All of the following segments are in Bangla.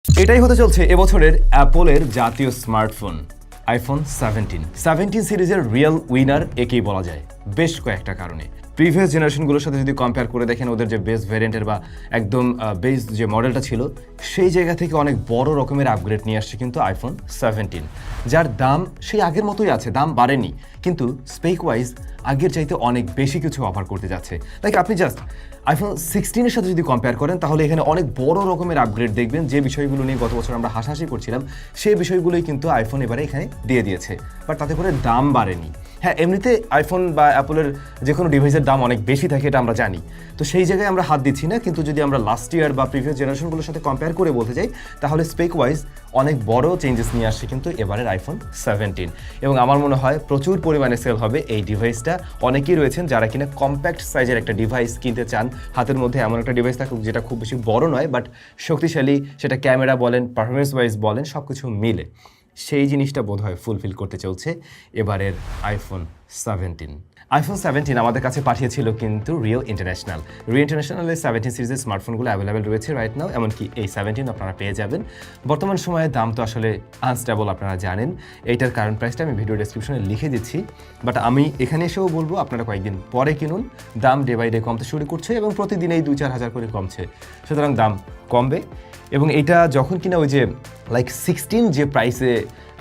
এটাই হতে চলছে এবছরের অ্যাপলের জাতীয় স্মার্টফোন আইফোন 17 সিরিজের রিয়েল উইনার একেই বলা যায় বেশ কয়েকটা কারণে। প্রিভিয়াস জেনারেশনগুলোর সাথে যদি কম্পেয়ার করে দেখেন, ওদের যে বেস ভ্যারিয়েন্টের বা একদম বেস যে মডেলটা ছিল সেই জায়গা থেকে অনেক বড় রকমের আপগ্রেড নিয়ে আসছে কিন্তু আইফোন 17, যার দাম সেই আগের মতোই আছে, দাম বাড়েনি, কিন্তু স্পেক ওয়াইজ আগের চাইতে অনেক বেশি কিছু অফার করতে যাচ্ছে। লাইক আপনি জাস্ট আইফোন 16-এর সাথে যদি কম্পেয়ার করেন তাহলে এখানে অনেক বড় রকমের আপগ্রেড দেখবেন। যে বিষয়গুলো নিয়ে গত বছর আমরা হাসাহাসি করছিলাম সেই বিষয়গুলোই কিন্তু আইফোন এবারে এখানে দিয়ে দিয়েছে, বাট তাতে করে দাম বাড়েনি। হ্যাঁ, এমনিতে আইফোন বা অ্যাপলের যে কোনো ডিভাইসের দাম অনেক বেশি থাকে, এটা আমরা জানি, তো সেই জায়গায় আমরা হাত দিচ্ছি না। কিন্তু যদি আমরা লাস্ট ইয়ার বা প্রিভিয়াস জেনারেশনগুলোর সাথে কম্পেয়ার করে বলতে চাই তাহলে স্পেক ওয়াইজ অনেক বড় চেঞ্জেস নিয়ে আসছে কিন্তু এবারের আইফোন 17, এবং আমার মনে হয় প্রচুর পরিমাণে সেল হবে এই ডিভাইসটা। অনেকেই রয়েছেন যারা কিনা কম্প্যাক্ট সাইজের একটা ডিভাইস কিনতে চান, হাতের মধ্যে এমন একটা ডিভাইস থাকুক যেটা খুব বেশি বড় নয় বাট শক্তিশালী, সেটা ক্যামেরা বলেন, পারফরমেন্স ওয়াইজ বলেন, সব কিছু মিলে সেই জিনিসটা বোধহয় ফুলফিল করতে চলছে এবারের আইফোন 17। আইফোন 17 আমাদের কাছে পাঠিয়েছিল কিন্তু রিও ইন্টারন্যাশনালের 17 সিরিজের স্মার্টফোনগুলো অ্যাভেলেবেল রয়েছে রাইট নাও, এমনকি এই 17 আপনারা পেয়ে যাবেন। বর্তমান সময়ে দাম তো আসলে আনস্টেবল, আপনারা জানেন। এইটার কারেন্ট প্রাইসটা আমি ভিডিও ডেসক্রিপশনে লিখে দিচ্ছি, বাট আমি এখানে এসেও বলবো আপনারা কয়েকদিন পরে কিনুন। দাম ডে বাই ডে কমতে শুরু করছে এবং প্রতিদিনেই 2-4 হাজার করে কমছে, সুতরাং দাম কমবে। এবং এইটা যখন কিনা ওই যে লাইক 16 যে প্রাইসে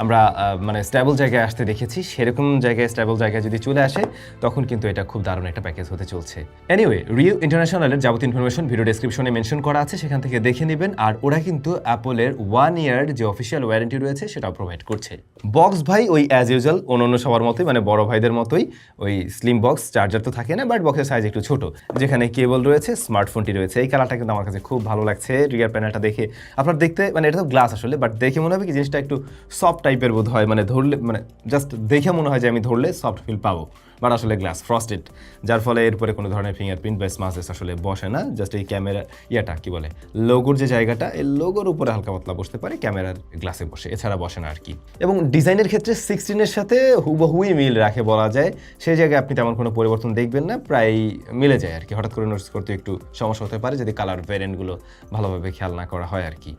আমরা মানে স্টেবল জায়গায় আসতে দেখেছি, সেরকম জায়গায় স্টেবল জায়গায় যদি চলে আসে তখন কিন্তু এটা খুব দারুণ একটা প্যাকেজ হতে চলছে। এনিওয়ে, রিও ইন্টারন্যাশনালের যাবতীয় ইনফরমেশন ভিডিও ডেসক্রিপশনে মেনশন করা আছে, সেখান থেকে দেখে নেবেন। আর ওরা কিন্তু অ্যাপলের 1 ইয়ার যে অফিসিয়াল ওয়ারেন্টি রয়েছে সেটাও প্রোভাইড করছে। বক্স ভাই ওই অ্যাজ ইউজুয়াল অন্য সবার মতোই, মানে বড় ভাইদের মতোই ওই স্লিম বক্স, চার্জার তো থাকে না, বাট বক্সের সাইজ একটু ছোট, যেখানে কেবল রয়েছে, স্মার্টফোনটি রয়েছে। এই কালারটা কিন্তু আমার কাছে খুব ভালো লাগছে। রিয়ার প্যানেলটা দেখে আপনার দেখতে, মানে এটা তো গ্লাস আসলে, বাট দেখে মনে হবে কি জিনিসটা একটু সফট টাইপের বোধ হয়, মানে ধরলে, মানে জাস্ট দেখে মনে হয় যে আমি ধরলে সফট ফিল পাবো, বাট আসলে গ্লাস ফ্রস্টেড, যার ফলে এরপরে কোনো ধরনের ফিঙ্গারপ্রিন্ট বা স্মাচেস আসলে বসে না। জাস্ট এই ক্যামেরা ইয়াটা কি বলে, লোগোর যে জায়গাটা, এই লোগোর উপরে হালকা পাতলা বসতে পারে, ক্যামেরার গ্লাসে বসে, এছাড়া বসে না আর কি। এবং ডিজাইনের ক্ষেত্রে 16-এর সাথে হুবহুই মিল রাখে বলা যায়, সেই জায়গায় আপনি তেমন কোনো পরিবর্তন দেখবেন না, প্রায় মিলে যায় আর কি। হঠাৎ করে নোটিস করতে একটু সমস্যা হতে পারে যদি কালার ভ্যারিয়েন্টগুলো ভালোভাবে খেয়াল না করা হয় আর কি।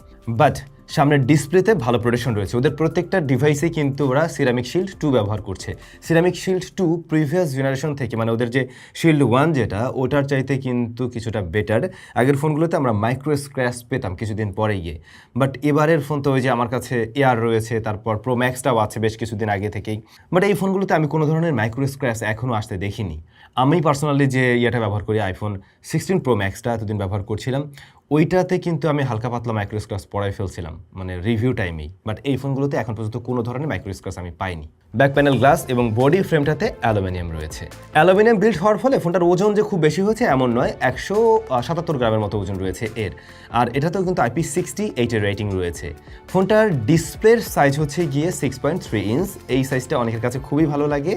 বাট সামনের ডিসপ্লেতে ভালো প্রোটেকশন রয়েছে। ওদের প্রত্যেকটা ডিভাইসে কিন্তু ওরা সিরামিক শিল্ড 2 ব্যবহার করছে। সিরামিক শিল্ড 2 প্রিভিয়াস জেনারেশন থেকে, মানে ওদের যে শিল্ড 1 যেটা, ওটার চাইতে কিন্তু কিছুটা বেটার। আগের ফোনগুলোতে আমরা মাইক্রো স্ক্র্যাচ পেতাম কিছুদিন পরে গিয়ে, বাট এবারের ফোন তো ওই যে আমার কাছে এয়ার রয়েছে, তারপর প্রো ম্যাক্সটাও আছে বেশ কিছুদিন আগে থেকেই, বাট এই ফোনগুলোতে আমি কোনো ধরনের মাইক্রো স্ক্র্যাচ এখনও আসতে দেখিনি। আমি পার্সোনালি যে ইয়েটা ব্যবহার করি, আইফোন 16 প্রো ম্যাক্সটা এতদিন ব্যবহার করছিলাম, ওইটাতে কিন্তু আমি হালকা পাতলা মাইক্রো স্ক্র্যাচ পড়াই ফেলছিলাম, মানে রিভিউ টাইমেই। বাট এই ফোনগুলোতে এখন পর্যন্ত কোনো ধরনের মাইক্রো স্ক্র্যাচ আমি পাইনি। ব্যাক প্যানেল গ্লাস এবং বডি ফ্রেমটাতে অ্যালুমিনিয়াম রয়েছে। অ্যালুমিনিয়াম বিল্ড হওয়ার ফলে ফোনটার ওজন যে খুব বেশি হয়েছে এমন নয়, 177 গ্রামের মতো ওজন রয়েছে এর। আর এটাতেও কিন্তু IP68 এর রেটিং রয়েছে। ফোনটার ডিসপ্লের সাইজ হচ্ছে গিয়ে 6.3 ইঞ্চ। এই সাইজটা অনেকের কাছে খুবই ভালো লাগে।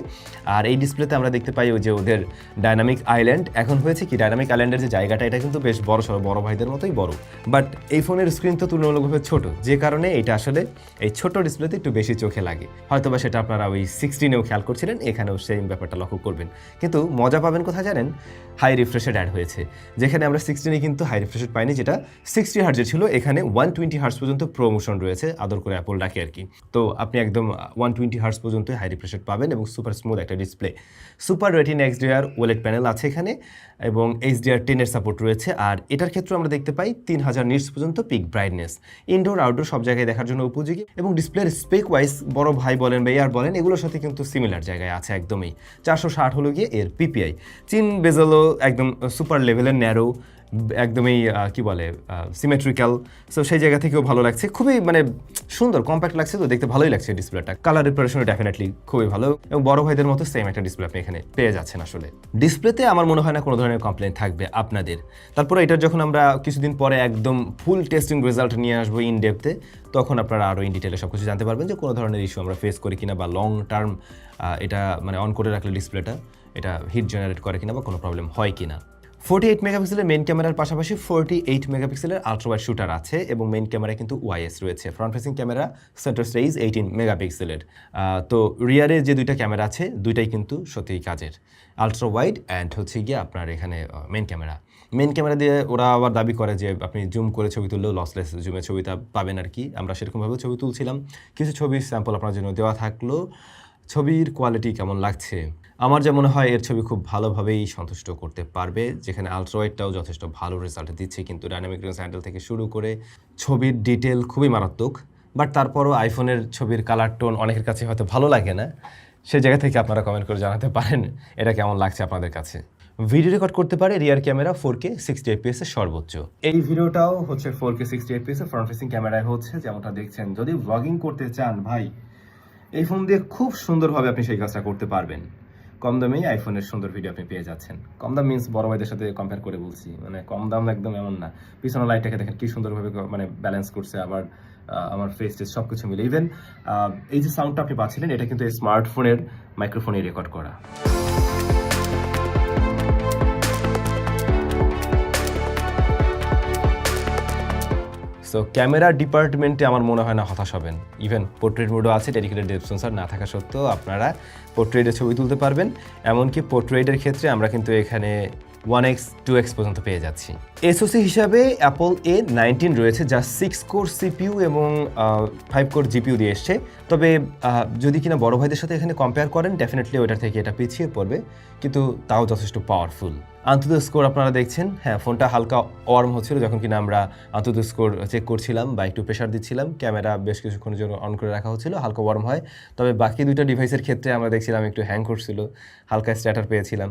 আর এই ডিসপ্লেতে আমরা দেখতে পাই যে ওদের ডাইনামিক আইল্যান্ড এখন হয়েছে কি, ডাইনামিক আইল্যান্ডের যে জায়গাটা, এটা কিন্তু বেশ বড় সড়ো, বড় ভাইদের মতোই বড়। বাট এই ফোনের স্ক্রিন তো তুলনামূলকভাবে ছোট, যে কারণে এটা আসলে এই ছোট ডিসপ্লেতে একটু বেশি চোখে লাগে। হয়তোবা সেটা আপনারা ওই 16-এও খেয়াল করছিলেন, এখানেও সেম ব্যাপারটা লক্ষ্য করবেন। কিন্তু মজা পাবেন কোথায় জানেন, হাই রিফ্রেশেড অ্যাড হয়েছে, যেখানে আমরা 16-এ কিন্তু হাই রিফ্রেশেড পাইনি, যেটা 60 হার্জের ছিল। এখানে 120 হার্জ পর্যন্ত প্রমোশন রয়েছে, আদর করে অ্যাপল ডাকে আর কি। তো আপনি একদম 120 হার্জ পর্যন্ত হাই রিফ্রেশেড পাবেন এবং সুপার স্মুথ একটা display. Super retina XDR OLED panel আছে এখানে এবং HDR10 এর সাপোর্ট রয়েছে। আর এটার ক্ষেত্রে আমরা দেখতে পাই 3000 নিটস পর্যন্ত পিক ব্রাইটনেস, ইনডোর আউটডোর সব জায়গায় দেখার জন্য উপযোগী। এবং ডিসপ্লের স্পেক ওয়াইজ বড় ভাই বলেন বা এয়ার বলেন, এগুলোর সাথে কিন্তু সিমিলার জায়গায় আছে একদমই। 460 হলো গিয়ে এর PPI, চিন বেজেলও একদম সুপার লেভেলের ন্যারো, একদমই কি বলে সিমেট্রিক্যাল। সো সেই জায়গা থেকেও ভালো লাগছে, খুবই মানে সুন্দর কম্প্যাক্ট লাগছে, তো দেখতে ভালোই লাগছে ডিসপ্লেটা। কালার রিপ্রেজেন্টেশন ডেফিনেটলি খুবই ভালো এবং বড় ভাইদের মতো সেম একটা ডিসপ্লে আপনি এখানে পেয়ে যাচ্ছেন। আসলে ডিসপ্লেতে আমার মনে হয় না কোনো ধরনের কমপ্লেন থাকবে আপনাদের। তারপরে এটার যখন আমরা কিছুদিন পরে একদম ফুল টেস্টিং রেজাল্ট নিয়ে আসবো ইন ডেপথে, তখন আপনারা আরও ইন ডিটেলে সব কিছু জানতে পারবেন যে কোনো ধরনের ইস্যু আমরা ফেস করি কিনা, বা লং টার্ম এটা মানে অন করে রাখলে ডিসপ্লেটা এটা হিট জেনারেট করে কিনা, বা কোনো প্রবলেম হয় কিনা। 48 মেগাপিক্সেলের মেইন ক্যামেরার পাশাপাশি 48 মেগাপিক্সেলের আলট্রা ওয়াইড শুটার আছে এবং মেইন ক্যামেরা কিন্তু ওয়াইএস রয়েছে। Front facing camera centre stage 18 মেগাপিক্সেলের। তো রিয়ারে যে দুইটা ক্যামেরা আছে দুইটাই কিন্তু সত্যিই কাজের, আলট্রা ওয়াইড অ্যান্ড হচ্ছে গিয়ে আপনার এখানে মেইন ক্যামেরা। মেন ক্যামেরা দিয়ে ওরা আবার দাবি করে যে আপনি জুম করে ছবি তুললেও লসলেস জুমে ছবিটা পাবেন আর কি। আমরা সেরকমভাবে ছবি তুলছিলাম, কিছু ছবির স্যাম্পল আপনার জন্য দেওয়া থাকলো। ছবির কোয়ালিটি কেমন লাগছে? আমার যা মনে হয় এর ছবি খুব ভালোভাবেই সন্তুষ্ট করতে পারবে, যেখানে আলট্রাওয়াইডটাও যথেষ্ট ভালো রেজাল্ট দিচ্ছে, কিন্তু ডাইনামিক রেঞ্জ হ্যান্ডেল থেকে শুরু করে ছবির ডিটেল খুবই মারাত্মক। বাট তারপরও আইফোনের ছবির কালার টোন অনেকের কাছে হয়তো ভালো লাগে না, সেই জায়গা থেকে আপনারা কমেন্ট করে জানাতে পারেন এটা কেমন লাগছে আপনাদের কাছে। ভিডিও রেকর্ড করতে পারে রিয়ার ক্যামেরা 4K 60 fps এর সর্বোচ্চ। এই ভিডিওটাও হচ্ছে 4K 60 fps এর ফ্রন্ট ফেসিং ক্যামেরায় হচ্ছে, যেমনটা দেখছেন। যদি ব্লগিং করতে চান ভাই, এই ফোন দিয়ে খুব সুন্দরভাবে আপনি সেই কাজটা করতে পারবেন। কম দামেই আইফোনের সুন্দর ভিডিও আপনি পেয়ে যাচ্ছেন। কম দাম মিন্স বড় ভাইদের সাথে কম্পেয়ার করে বলছি, মানে কম দাম একদম এমন না। পিছনে লাইটটাকে দেখেন কি সুন্দরভাবে মানে ব্যালেন্স করছে, আবার আমার ফেস টেস সব কিছু মিলে। ইভেন এই যে সাউন্ডটা আপনি পাচ্ছিলেন, এটা কিন্তু এই স্মার্টফোনের মাইক্রোফোনে রেকর্ড করা। সো ক্যামেরা ডিপার্টমেন্টে আমার মনে হয় না হতাশ হবেন। ইভেন পোর্ট্রেট মোডও আছে, ডেডিকেটেড ডেপথ সেন্সর না থাকা সত্ত্বেও আপনারা পোর্ট্রেটের ছবি তুলতে পারবেন। এমনকি পোর্ট্রেটের ক্ষেত্রে আমরা কিন্তু এখানে 1x 2x পর্যন্ত পেয়ে যাচ্ছি। এসওসি হিসাবে অ্যাপল A19 রয়েছে, যা 6 কোর সিপিইউ এবং 5 কোর জিপিইউ দিয়ে এসছে। তবে যদি কিনা বড় ভাইদের সাথে এখানে কম্পেয়ার করেন, ডেফিনেটলি ওটার থেকে এটা পিছিয়ে পড়বে, কিন্তু তাও যথেষ্ট পাওয়ারফুল। আন্তর্দ স্কোর আপনারা দেখছেন, হ্যাঁ ফোনটা হালকা ওয়ার্ম হচ্ছিল যখন কিনা আমরা আন্তর্দ স্কোর চেক করছিলাম বা একটু প্রেশার দিচ্ছিলাম। ক্যামেরা বেশ কিছুক্ষণের জন্য অন করে রাখা হচ্ছিল, হালকা ওয়ার্ম হয়। তবে বাকি দুটো ডিভাইসের ক্ষেত্রে আমরা দেখছিলাম একটু হ্যাং করছিল, হালকা স্ট্যাটার পেয়েছিলাম।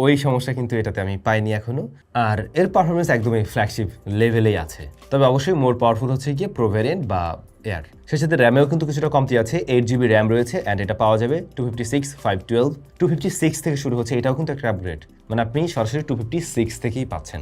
ওই সমস্যা কিন্তু এটাতে আমি পাইনি এখনও। আর এর পারফরমেন্স একদমই ফ্ল্যাগশিপ লেভেলেই আছে। তবে অবশ্যই মোর পাওয়ারফুল হচ্ছে গিয়ে প্রো ভ্যারিয়েন্ট বা এয়ার। সেই সাথে র্যামেও কিন্তু কিছুটা কমতি আছে, 8GB র্যাম রয়েছে অ্যান্ড এটা পাওয়া যাবে 256 512 256 থেকে শুরু হচ্ছে। এটাও কিন্তু একটা আপগ্রেড, মানে আপনি সরাসরি 256 থেকেই পাচ্ছেন।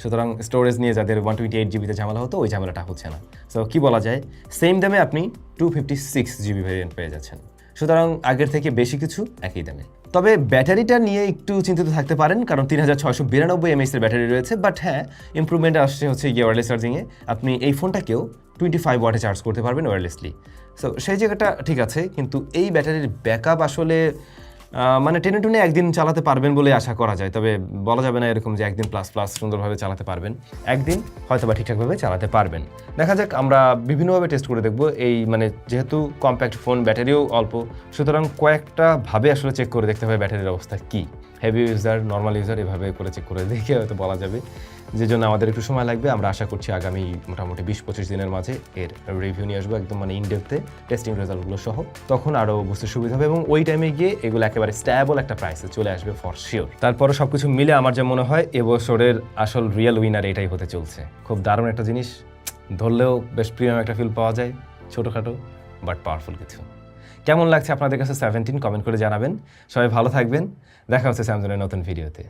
সুতরাং স্টোরেজ নিয়ে যাদের 128GBতে ঝামেলা হতো, ওই ঝামেলাটা হচ্ছে না। সো কি বলা যায়, সেম দামে আপনি 256GB ভ্যারিয়েন্ট পেয়ে যাচ্ছেন। সুতরাং আগের থেকে বেশি কিছু একই দামে। তবে ব্যাটারিটা নিয়ে একটু চিন্তিত থাকতে পারেন, কারণ 3692 mAh এর ব্যাটারি রয়েছে। বাট হ্যাঁ, ইমপ্রুভমেন্ট আসছে হচ্ছে গিয়ে ওয়্যারলেস চার্জিংয়ে। আপনি এই ফোনটাকেও 25 ওয়াটে চার্জ করতে পারবেন ওয়্যারলেসলি। সো সেই জায়গাটা ঠিক আছে, কিন্তু এই ব্যাটারির ব্যাকআপ আসলে মানে টেনে টুনে একদিন চালাতে পারবেন বলে আশা করা যায়। তবে বলা যাবে না এরকম যে একদিন প্লাস প্লাস সুন্দরভাবে চালাতে পারবেন, একদিন হয়তো বা ঠিকঠাকভাবে চালাতে পারবেন। দেখা যাক, আমরা বিভিন্নভাবে টেস্ট করে দেখবো। এই মানে যেহেতু কম্প্যাক্ট ফোন, ব্যাটারিও অল্প, সুতরাং কয়েকটা ভাবে আসলে চেক করে দেখতে হবে ব্যাটারির অবস্থা কী। হেভি ইউজার, নর্মাল ইউজার, এভাবে করে চেক করে দেখে হয়তো বলা যাবে, যে জন্য আমাদের একটু সময় লাগবে। আমরা আশা করছি আগামী মোটামুটি 20-25 দিনের মাঝে এর রিভিউ নিয়ে আসবো, একদম মানে ইনডেপথে টেস্টিং রেজাল্টগুলো সহ। তখন আরও বুঝতে সুবিধা হবে এবং ওই টাইমে গিয়ে এগুলো একেবারে স্ট্যাবল একটা প্রাইসে চলে আসবে ফর শিওর। তারপরে সব কিছু মিলে আমার যা মনে হয় এবছরের আসল রিয়েল উইনার এটাই হতে চলছে। খুব দারুণ একটা জিনিস, ধরলেও বেশ প্রিমিয়াম একটা ফিল পাওয়া যায়, ছোটোখাটো বাট পাওয়ারফুল কিছু। কেমন লাগছে আপনাদের কাছে 17? কমেন্ট করে জানাবেন। সবাই ভালো থাকবেন, দেখা হচ্ছে স্যামসাংয়ের নতুন ভিডিওতে।